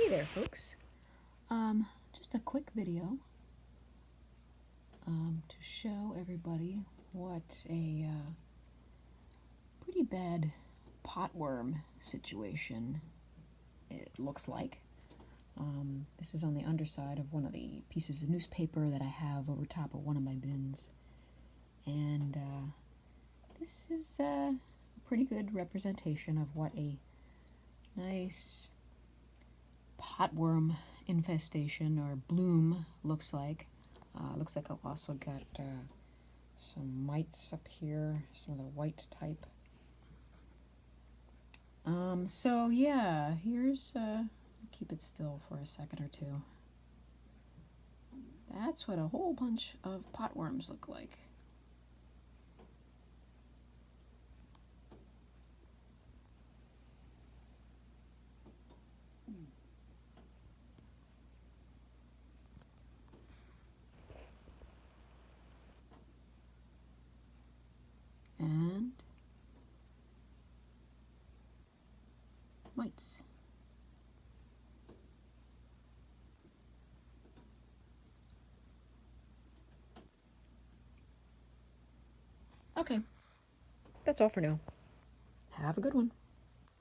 Hey there, folks. Just a quick video to show everybody what a pretty bad potworm situation it looks like. This is on the underside of one of the pieces of newspaper that I have over top of one of my bins. And this is a pretty good representation of what a nice potworm infestation or bloom looks like. Looks like I've also got some mites up here, some of the white type. So yeah, here's keep it still for a second or two. That's what a whole bunch of potworms look like. And mites. Okay, that's all for now. Have a good one.